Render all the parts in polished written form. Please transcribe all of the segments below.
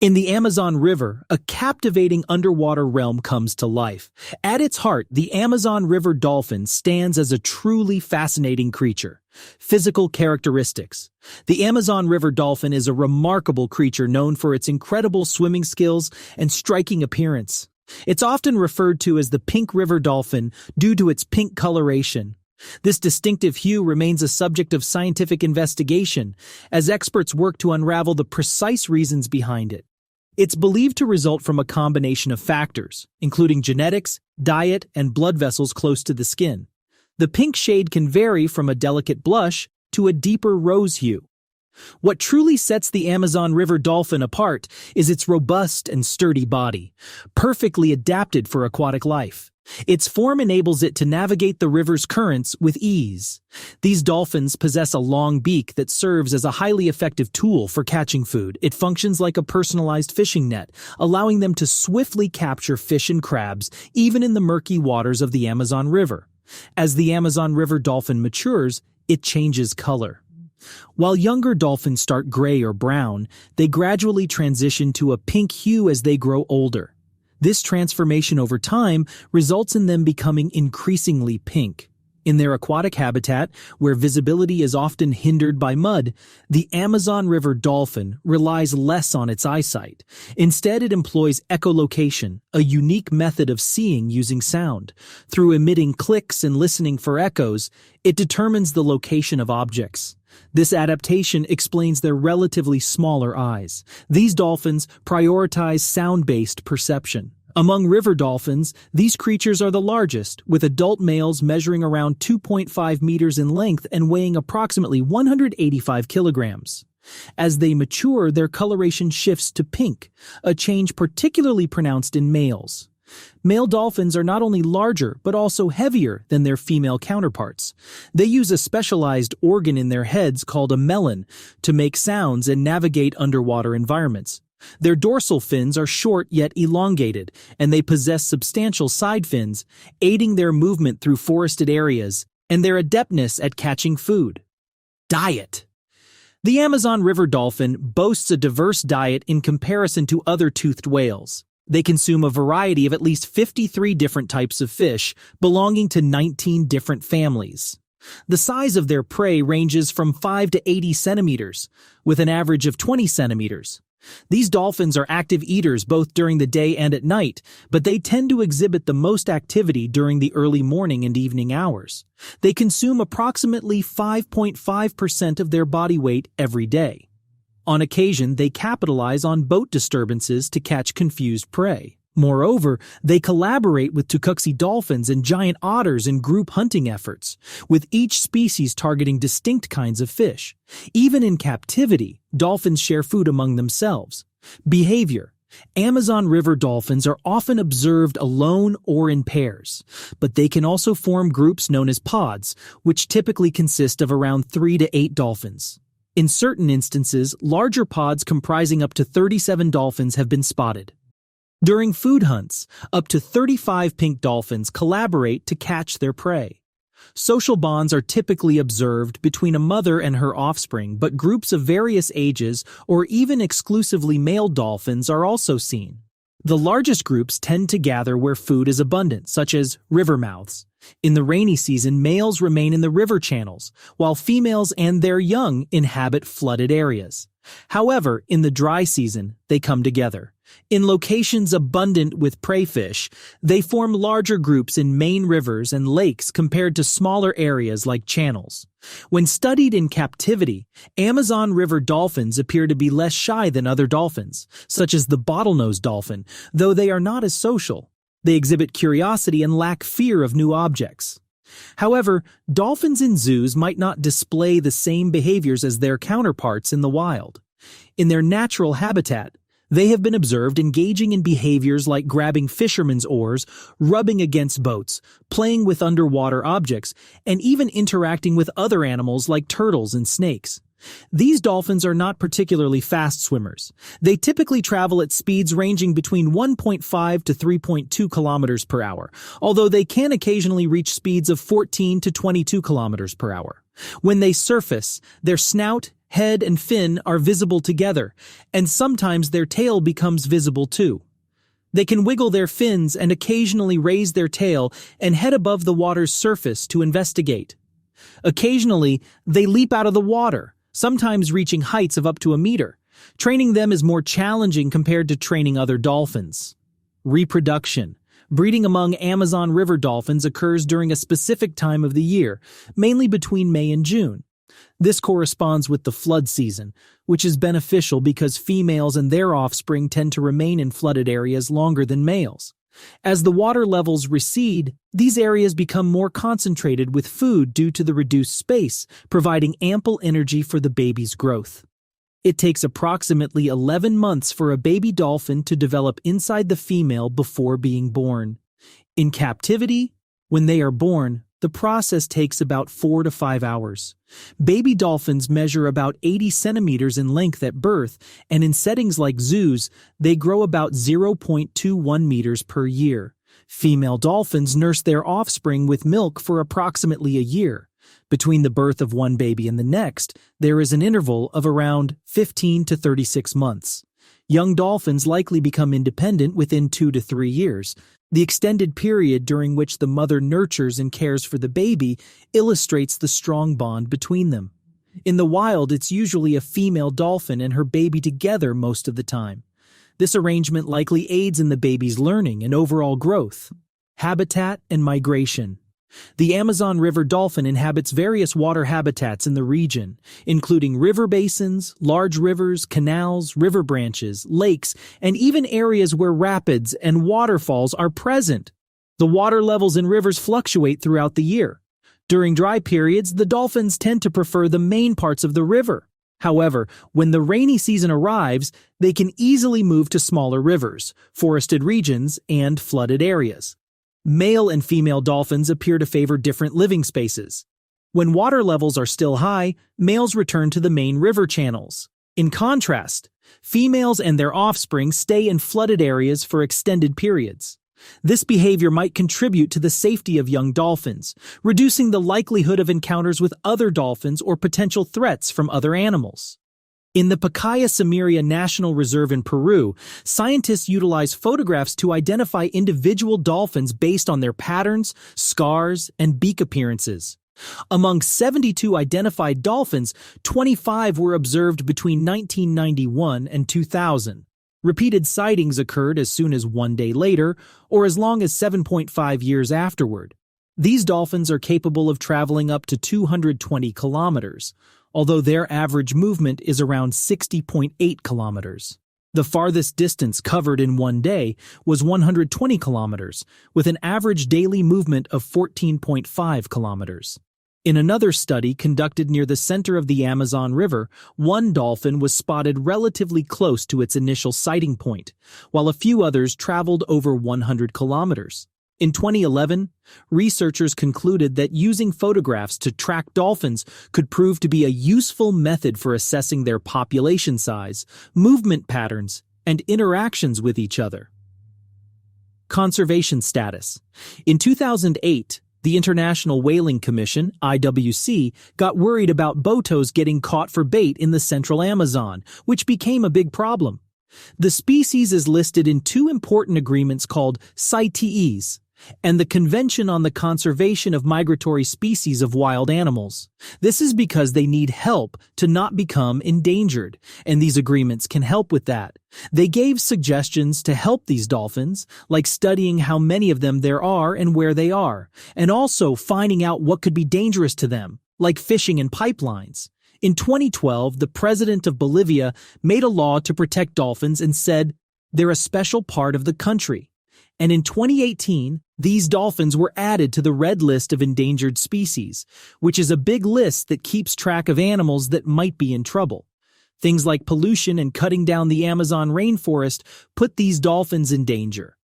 In the Amazon River, a captivating underwater realm comes to life. At its heart, the Amazon River dolphin stands as a truly fascinating creature. Physical characteristics. The Amazon River dolphin is a remarkable creature known for its incredible swimming skills and striking appearance. It's often referred to as the pink river dolphin due to its pink coloration. This distinctive hue remains a subject of scientific investigation as experts work to unravel the precise reasons behind it. It's believed to result from a combination of factors, including genetics, diet, and blood vessels close to the skin. The pink shade can vary from a delicate blush to a deeper rose hue. What truly sets the Amazon River dolphin apart is its robust and sturdy body, perfectly adapted for aquatic life. Its form enables it to navigate the river's currents with ease. These dolphins possess a long beak that serves as a highly effective tool for catching food. It functions like a personalized fishing net, allowing them to swiftly capture fish and crabs, even in the murky waters of the Amazon River. As the Amazon River dolphin matures, it changes color. While younger dolphins start gray or brown, they gradually transition to a pink hue as they grow older. This transformation over time results in them becoming increasingly pink. In their aquatic habitat, where visibility is often hindered by mud, the Amazon River dolphin relies less on its eyesight. Instead, it employs echolocation, a unique method of seeing using sound. Through emitting clicks and listening for echoes, it determines the location of objects. This adaptation explains their relatively smaller eyes. These dolphins prioritize sound-based perception. Among river dolphins, these creatures are the largest, with adult males measuring around 2.5 meters in length and weighing approximately 185 kilograms. As they mature, their coloration shifts to pink, a change particularly pronounced in males. Male dolphins are not only larger, but also heavier than their female counterparts. They use a specialized organ in their heads called a melon to make sounds and navigate underwater environments. Their dorsal fins are short yet elongated, and they possess substantial side fins, aiding their movement through forested areas and their adeptness at catching food. Diet. The Amazon River dolphin boasts a diverse diet in comparison to other toothed whales. They consume a variety of at least 53 different types of fish, belonging to 19 different families. The size of their prey ranges from 5 to 80 centimeters, with an average of 20 centimeters. These dolphins are active eaters both during the day and at night, but they tend to exhibit the most activity during the early morning and evening hours. They consume approximately 5.5% of their body weight every day. On occasion, they capitalize on boat disturbances to catch confused prey. Moreover, they collaborate with Tucuxi dolphins and giant otters in group hunting efforts, with each species targeting distinct kinds of fish. Even in captivity, dolphins share food among themselves. Behavior. Amazon River dolphins are often observed alone or in pairs, but they can also form groups known as pods, which typically consist of around 3 to 8 dolphins. In certain instances, larger pods comprising up to 37 dolphins have been spotted. During food hunts, up to 35 pink dolphins collaborate to catch their prey. Social bonds are typically observed between a mother and her offspring, but groups of various ages or even exclusively male dolphins are also seen. The largest groups tend to gather where food is abundant, such as river mouths. In the rainy season, males remain in the river channels, while females and their young inhabit flooded areas. However, in the dry season, they come together. In locations abundant with prey fish, they form larger groups in main rivers and lakes compared to smaller areas like channels. When studied in captivity, Amazon River dolphins appear to be less shy than other dolphins, such as the bottlenose dolphin, though they are not as social. They exhibit curiosity and lack fear of new objects. However, dolphins in zoos might not display the same behaviors as their counterparts in the wild. In their natural habitat, they have been observed engaging in behaviors like grabbing fishermen's oars, rubbing against boats, playing with underwater objects, and even interacting with other animals like turtles and snakes. These dolphins are not particularly fast swimmers. They typically travel at speeds ranging between 1.5 to 3.2 kilometers per hour, although they can occasionally reach speeds of 14 to 22 kilometers per hour. When they surface, their snout, head and fin are visible together, and sometimes their tail becomes visible too. They can wiggle their fins and occasionally raise their tail and head above the water's surface to investigate. Occasionally, they leap out of the water, sometimes reaching heights of up to a meter. Training them is more challenging compared to training other dolphins. Reproduction. Breeding among Amazon River dolphins occurs during a specific time of the year, mainly between May and June. This corresponds with the flood season, which is beneficial because females and their offspring tend to remain in flooded areas longer than males. As the water levels recede, these areas become more concentrated with food due to the reduced space, providing ample energy for the baby's growth. It takes approximately 11 months for a baby dolphin to develop inside the female before being born. In captivity, when they are born, the process takes about 4 to 5 hours. Baby dolphins measure about 80 centimeters in length at birth, and in settings like zoos, they grow about 0.21 meters per year. Female dolphins nurse their offspring with milk for approximately a year. Between the birth of one baby and the next, there is an interval of around 15 to 36 months. Young dolphins likely become independent within 2 to 3 years. The extended period during which the mother nurtures and cares for the baby illustrates the strong bond between them. In the wild, it's usually a female dolphin and her baby together most of the time. This arrangement likely aids in the baby's learning and overall growth. Habitat and migration. The Amazon River dolphin inhabits various water habitats in the region, including river basins, large rivers, canals, river branches, lakes, and even areas where rapids and waterfalls are present. The water levels in rivers fluctuate throughout the year. During dry periods, the dolphins tend to prefer the main parts of the river. However, when the rainy season arrives, they can easily move to smaller rivers, forested regions, and flooded areas. Male and female dolphins appear to favor different living spaces. When water levels are still high, males return to the main river channels. In contrast, females and their offspring stay in flooded areas for extended periods. This behavior might contribute to the safety of young dolphins, reducing the likelihood of encounters with other dolphins or potential threats from other animals. In the Pacaya Samiria National Reserve in Peru, scientists utilize photographs to identify individual dolphins based on their patterns, scars, and beak appearances. Among 72 identified dolphins, 25 were observed between 1991 and 2000. Repeated sightings occurred as soon as 1 day later, or as long as 7.5 years afterward. These dolphins are capable of traveling up to 220 kilometers, although their average movement is around 60.8 kilometers. The farthest distance covered in 1 day was 120 kilometers, with an average daily movement of 14.5 kilometers. In another study conducted near the center of the Amazon River, one dolphin was spotted relatively close to its initial sighting point, while a few others traveled over 100 kilometers. In 2011, researchers concluded that using photographs to track dolphins could prove to be a useful method for assessing their population size, movement patterns, and interactions with each other. Conservation status. In 2008, the International Whaling Commission, IWC, got worried about botos getting caught for bait in the central Amazon, which became a big problem. The species is listed in 2 important agreements called CITES and the Convention on the Conservation of Migratory Species of Wild Animals. This is because they need help to not become endangered, and these agreements can help with that. They gave suggestions to help these dolphins, like studying how many of them there are and where they are, and also finding out what could be dangerous to them, like fishing in pipelines. In 2012, the president of Bolivia made a law to protect dolphins and said they're a special part of the country. And in 2018, these dolphins were added to the Red List of Endangered Species, which is a big list that keeps track of animals that might be in trouble. Things like pollution and cutting down the Amazon rainforest put these dolphins in danger.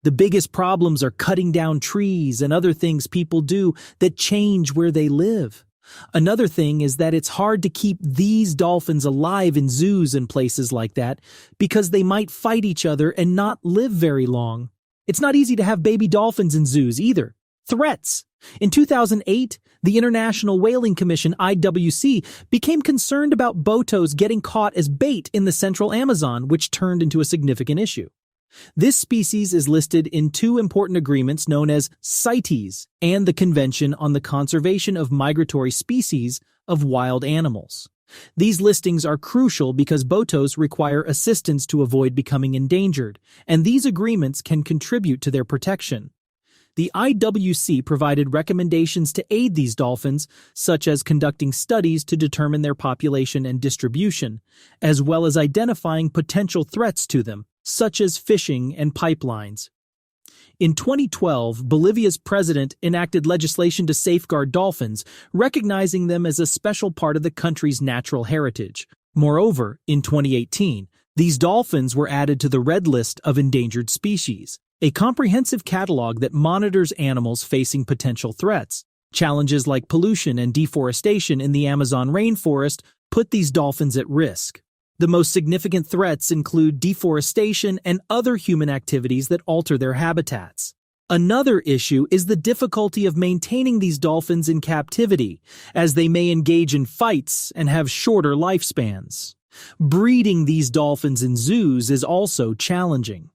The biggest problems are cutting down trees and other things people do that change where they live. Another thing is that it's hard to keep these dolphins alive in zoos and places like that because they might fight each other and not live very long. It's not easy to have baby dolphins in zoos either. Threats. In 2008, the International Whaling Commission (IWC) became concerned about botos getting caught as bait in the central Amazon, which turned into a significant issue. This species is listed in two important agreements known as CITES and the Convention on the Conservation of Migratory Species of Wild Animals. These listings are crucial because botos require assistance to avoid becoming endangered, and these agreements can contribute to their protection. The IWC provided recommendations to aid these dolphins, such as conducting studies to determine their population and distribution, as well as identifying potential threats to them, such as fishing and pipelines. In 2012, Bolivia's president enacted legislation to safeguard dolphins, recognizing them as a special part of the country's natural heritage. Moreover, in 2018, these dolphins were added to the Red List of Endangered Species, a comprehensive catalog that monitors animals facing potential threats. Challenges like pollution and deforestation in the Amazon rainforest put these dolphins at risk. The most significant threats include deforestation and other human activities that alter their habitats. Another issue is the difficulty of maintaining these dolphins in captivity, as they may engage in fights and have shorter lifespans. Breeding these dolphins in zoos is also challenging.